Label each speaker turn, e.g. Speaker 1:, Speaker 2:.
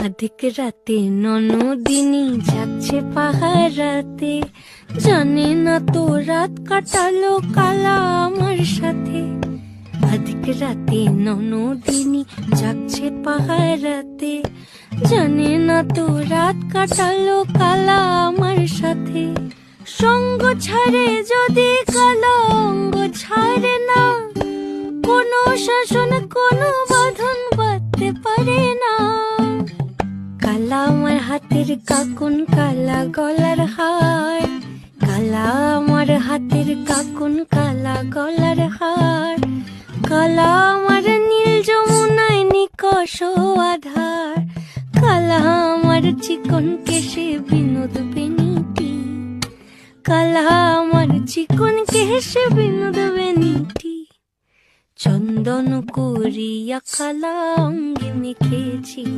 Speaker 1: আধিক রাতে ননদিনী যাচ্ছে পাহারাতে, জানে না তো রাত কাটালো কালা আমার সাথে। আধিক রাতে ননদিনী যাচ্ছে পাহারাতে, জানে না তো রাত কাটালো কালা আমার সাথে। সঙ্গ ছাড়ে যদি কালা অঙ্গ ছাড়ে না, কোনো শাসন কোনো বাঁধন বাঁধতে পারে না। কালা আমার হাতের কাকুন কালা গলার হার, কালা আমার হাতের কাকুন কালা গলার হার। কালা আমার নীল যমুনায় নিকষ আধার, কালা আমার চিকন কেশে বিনোদ বেনিটি, কালা আমার চিকন কেশে বিনোদ বেনিটি। চন্দন করিয়া কালা অঙ্গে মেখেছি।